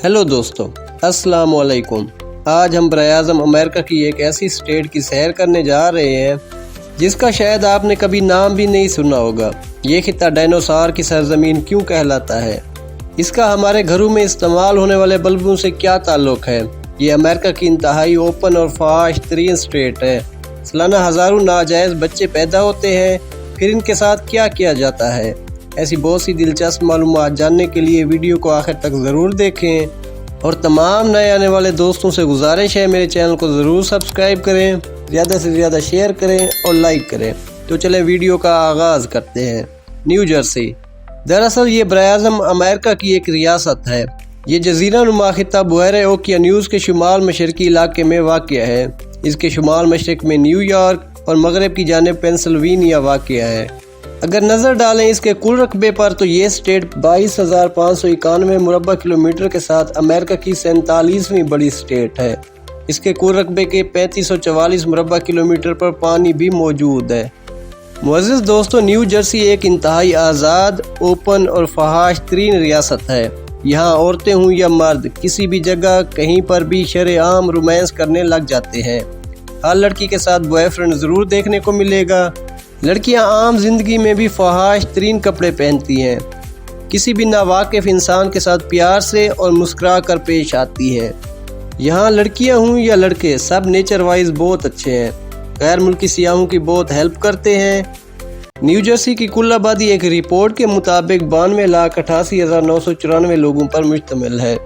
Hello दोस्तों, अस्सलाम वालेकुम। आज हम बराए-ए-आज़म अमेरिका की एक ऐसी स्टेट की सैर करने जा रहे हैं जिसका शायद आपने कभी नाम भी नहीं सुना होगा। ये खित्ता डायनासोर की सरजमीन क्यों कहलाता है, इसका हमारे घरों में इस्तेमाल होने वाले बल्बों से क्या ताल्लुक़ है। ये अमेरिका की इंतहाई ओपन और फहाश तरीन स्टेट है। सालाना हज़ारों नाजायज़ बच्चे पैदा होते हैं, फिर इनके साथ क्या किया जाता है। ऐसी बहुत सी दिलचस्प मालूमात जानने के लिए वीडियो को आखिर तक ज़रूर देखें और तमाम नए आने वाले दोस्तों से गुजारिश है मेरे चैनल को ज़रूर सब्सक्राइब करें, ज़्यादा से ज़्यादा शेयर करें और लाइक करें। तो चलें वीडियो का आगाज़ करते हैं। न्यू जर्सी दरअसल ये बराए-ए-आज़म अमेरिका की एक रियासत है। ये जज़ीरा नुमा खित्ता बहरे ओकियानूस के शुमाल मशरकी इलाके में वाक़या है। इसके शुमाल मशरक़ में न्यूयॉर्क और मगरब की जानिब पेंसिल्वेनिया वाक़या है। अगर नज़र डालें इसके कुल रकबे पर तो ये स्टेट 22,591 मुरबा किलोमीटर के साथ अमेरिका की 47वीं बड़ी स्टेट है। इसके कुल रकबे के 3544 मुरबा किलोमीटर पर पानी भी मौजूद है। मुअज़्ज़िज़ दोस्तों, न्यू जर्सी एक इंतहाई आज़ाद, ओपन और फहाश तरीन रियासत है। यहाँ औरतें हों या मर्द किसी भी जगह कहीं पर भी शरेआम रोमांस करने लग जाते हैं। हर लड़की के साथ बॉयफ्रेंड ज़रूर देखने को मिलेगा। लड़कियां आम जिंदगी में भी फहाश तरीन कपड़े पहनती हैं। किसी भी नावाकिफ इंसान के साथ प्यार से और मुस्कुरा कर पेश आती हैं। यहाँ लड़कियां हों या लड़के सब नेचर वाइज बहुत अच्छे हैं। गैर मुल्की सियाहों की बहुत हेल्प करते हैं। न्यू जर्सी की कुल आबादी एक रिपोर्ट के मुताबिक 92,88,994 लोगों पर मुश्तमिल है।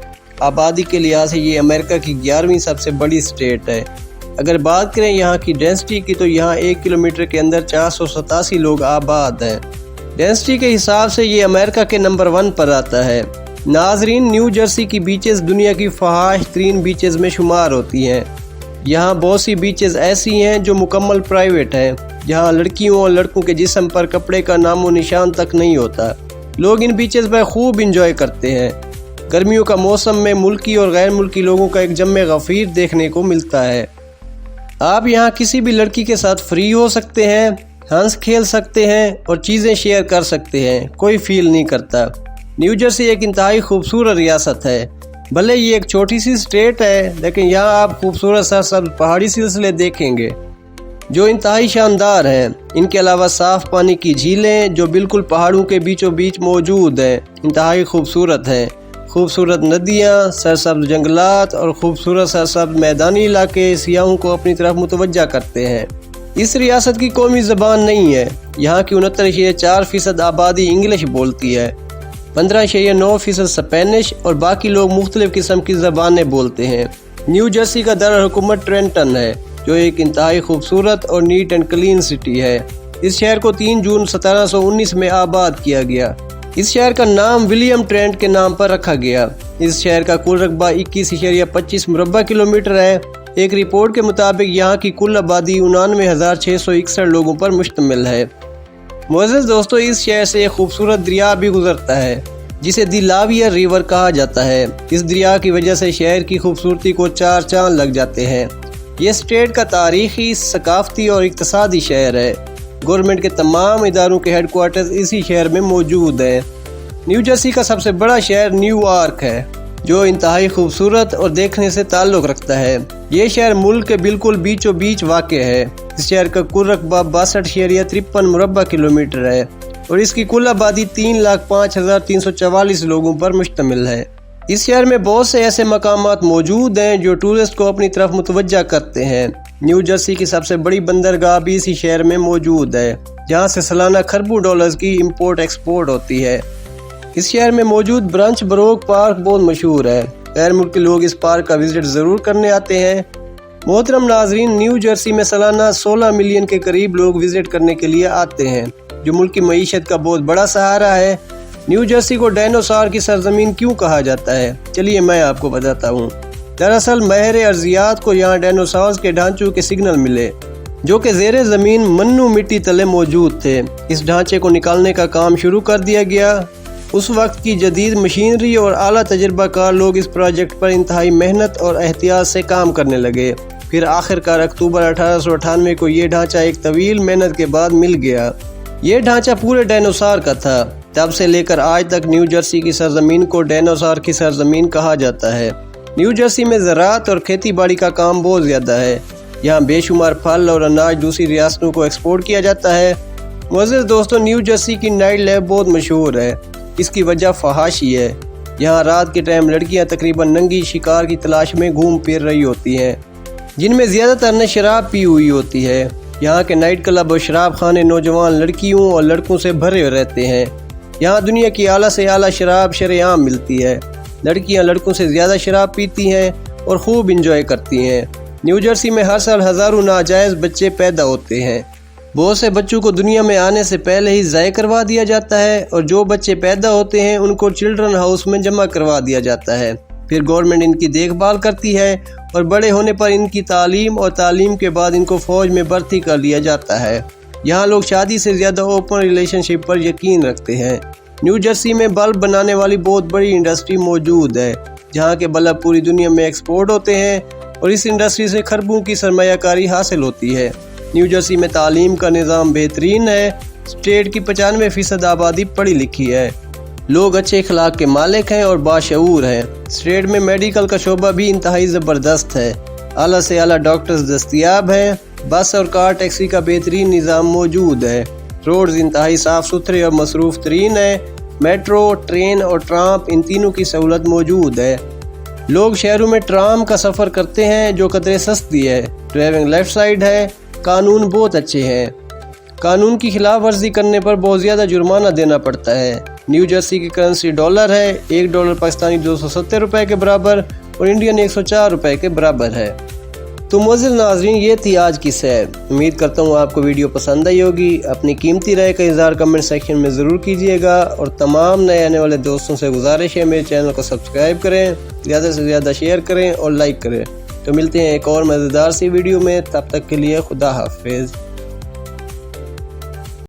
आबादी के लिहाज से ये अमेरिका की 11वीं सबसे बड़ी स्टेट है। अगर बात करें यहाँ की डेंसिटी की तो यहाँ 1 किलोमीटर के अंदर 487 लोग आबाद हैं। डेंसिटी के हिसाब से ये अमेरिका के नंबर 1 पर आता है। नाजरीन, न्यू जर्सी की बीचेस दुनिया की फहाश तरीन बीचेस में शुमार होती हैं। यहाँ बहुत सी बीचेस ऐसी हैं जो मुकम्मल प्राइवेट हैं, जहाँ लड़कियों और लड़कों के जिस्म पर कपड़े का नामो निशान तक नहीं होता। लोग इन बीचेस पर खूब इंजॉय करते हैं। गर्मियों का मौसम में मुल्की और गैर मुल्की लोगों का एक जम्मे गफीर देखने को मिलता है। आप यहाँ किसी भी लड़की के साथ फ्री हो सकते हैं, हंस खेल सकते हैं और चीज़ें शेयर कर सकते हैं, कोई फील नहीं करता। न्यू जर्सी एक इंतहाई खूबसूरत रियासत है। भले ये एक छोटी सी स्टेट है, लेकिन यहाँ आप खूबसूरत सरसब्ज़ पहाड़ी सिलसिले देखेंगे जो इंतहाई शानदार हैं। इनके अलावा साफ़ पानी की झीलें जो बिल्कुल पहाड़ों के बीचों बीच मौजूद हैं, इंतहाई खूबसूरत हैं। खूबसूरत नदियाँ, सरसब्ज़ जंगलात और खूबसूरत सरसब्ज़ मैदानी इलाके सियाहों को अपनी तरफ मुतवज्जा करते हैं। इस रियासत की कौमी ज़बान नहीं है। यहाँ की 69.4% आबादी इंग्लिश बोलती है, 15.9% स्पेनिश और बाकी लोग मुख्तलिफ किस्म की ज़बानें बोलते हैं। न्यू जर्सी का दारुल-हुकूमत ट्रेंटन है, जो एक इंतहाई खूबसूरत और नीट एंड क्लीन सिटी है। इस शहर को 3 जून 1719 में आबाद किया गया। इस शहर का नाम विलियम ट्रेंट के नाम पर रखा गया। इस शहर का कुल रकबा 21.25 मुरबा किलोमीटर है। एक रिपोर्ट के मुताबिक यहाँ की कुल आबादी 99,661 लोगों पर मुश्तमिल है। मुअज़्ज़िज़ दोस्तों, इस शहर से एक खूबसूरत दरिया भी गुजरता है जिसे दी लावियर रिवर कहा जाता है। इस दरिया की वजह से शहर की खूबसूरती को 4 चांद लग जाते हैं। ये स्टेट का तारीखी, सकाफती और इक़्तिसादी शहर है। गवर्नमेंट के तमाम इदारों के हेडक्वार्टर्स इसी शहर में मौजूद हैं। न्यू जर्सी का सबसे बड़ा शहर न्यूयॉर्क है, जो इंतहाई खूबसूरत और देखने से ताल्लुक़ रखता है। ये शहर मुल्क के बिल्कुल बीचों बीच वाक़ है। इस शहर का कुल रकबा 62.53 मुरबा किलोमीटर है और इसकी कुल आबादी 3,05,344 लोगों पर मुश्तमिल है। इस शहर में बहुत से ऐसे मकामात मौजूद हैं जो टूरिस्ट को अपनी तरफ मुतवज्जा करते हैं। न्यू जर्सी की सबसे बड़ी बंदरगाह भी इसी शहर में मौजूद है, जहां से सालाना खरबों डॉलर्स की इंपोर्ट एक्सपोर्ट होती है। इस शहर में मौजूद ब्रंच ब्रोक पार्क बहुत मशहूर है। गैर मुल्की लोग इस पार्क का विजिट ज़रूर करने आते हैं। मोहतरम नाजरीन, न्यू जर्सी में सालाना 16 मिलियन के करीब लोग विजिट करने के लिए आते हैं, जो मुल्क की मईशत का बहुत बड़ा सहारा है। न्यू जर्सी को डायनासोर की सरजमीन क्यों कहा जाता है, चलिए मैं आपको बताता हूँ। दरअसल माहिर अर्जियात को यहाँ डायनासोर्स के ढांचों के सिग्नल मिले, जो कि ज़ेरे ज़मीन मन्नू मिट्टी तले मौजूद थे। इस ढांचे को निकालने का काम शुरू कर दिया गया। उस वक्त की जदीद मशीनरी और आला तजर्बाकार लोग इस प्रोजेक्ट पर इंतहाई मेहनत और एहतियात से काम करने लगे। फिर आखिरकार अक्टूबर 1898 को ये ढांचा एक तवील मेहनत के बाद मिल गया। ये ढांचा पूरे डायनासोर का था। تب سے لے کر آج تک نیو جرسی کی سرزمین کو ڈینوسار کی سرزمین کہا جاتا ہے۔ نیو جرسی میں زراعت اور کھیتی باڑی کا کام بہت زیادہ ہے۔ یہاں بے شمار پھل اور اناج دوسری ریاستوں کو ایکسپورٹ کیا جاتا ہے۔ معزز دوستوں، نیو جرسی کی نائٹ لائف بہت مشہور ہے۔ اس کی وجہ فحاشی ہے۔ یہاں رات کے ٹائم لڑکیاں تقریباً ننگی شکار کی تلاش میں گھوم پھر رہی ہوتی ہیں، جن میں زیادہ تر نے شراب پی ہوئی ہوتی ہے۔ یہاں کے نائٹ کلب اور شراب خانے نوجوان لڑکیوں اور لڑکوں سے بھرے رہتے ہیں۔ یہاں دنیا کی اعلیٰ سے اعلیٰ شراب شرعام ملتی ہے۔ لڑکیاں لڑکوں سے زیادہ شراب پیتی ہیں اور خوب انجوائے کرتی ہیں۔ نیو جرسی میں ہر سال ہزاروں ناجائز بچے پیدا ہوتے ہیں۔ بہت سے بچوں کو دنیا میں آنے سے پہلے ہی ضائع کروا دیا جاتا ہے، اور جو بچے پیدا ہوتے ہیں ان کو چلڈرن ہاؤس میں جمع کروا دیا جاتا ہے۔ پھر گورنمنٹ ان کی دیکھ بھال کرتی ہے اور بڑے ہونے پر ان کی تعلیم اور تعلیم کے بعد ان کو فوج میں بھرتی کر لیا جاتا ہے۔ یہاں لوگ شادی سے زیادہ اوپن ریلیشن شپ پر یقین رکھتے ہیں۔ نیو جرسی میں بلب بنانے والی بہت بڑی انڈسٹری موجود ہے، جہاں کے بلب پوری دنیا میں ایکسپورٹ ہوتے ہیں اور اس انڈسٹری سے خربوں کی سرمایہ کاری حاصل ہوتی ہے۔ نیو جرسی میں تعلیم کا نظام بہترین ہے۔ اسٹیٹ کی 95% آبادی پڑھی لکھی ہے۔ لوگ اچھے اخلاق کے مالک ہیں اور باشعور ہیں۔ اسٹیٹ میں میڈیکل کا شعبہ بھی انتہائی زبردست ہے۔ اعلیٰ سے اعلیٰ ڈاکٹرز دستیاب ہیں۔ بس اور کار ٹیکسی کا بہترین نظام موجود ہے۔ روڈز انتہائی صاف ستھرے اور مصروف ترین ہیں۔ میٹرو، ٹرین اور ٹرام ان تینوں کی سہولت موجود ہے۔ لوگ شہروں میں ٹرام کا سفر کرتے ہیں جو قدرے سستی ہے۔ ڈرائیونگ لیفٹ سائڈ ہے۔ قانون بہت اچھے ہیں۔ قانون کی خلاف ورزی کرنے پر بہت زیادہ جرمانہ دینا پڑتا ہے۔ نیو جرسی کی کرنسی ڈالر ہے۔ $1 پاکستانی 270 روپے کے برابر اور انڈین 104 روپے کے برابر ہے۔ تو معزز ناظرین، یہ تھی آج کی سیر۔ امید کرتا ہوں آپ کو ویڈیو پسند آئی ہوگی۔ اپنی قیمتی رائے کا اظہار کمنٹ سیکشن میں ضرور کیجیے گا، اور تمام نئے آنے والے دوستوں سے گزارش ہے میرے چینل کو سبسکرائب کریں، زیادہ سے زیادہ شیئر کریں اور لائک کریں۔ تو ملتے ہیں ایک اور مزیدار سی ویڈیو میں، تب تک کے لیے خدا حافظ۔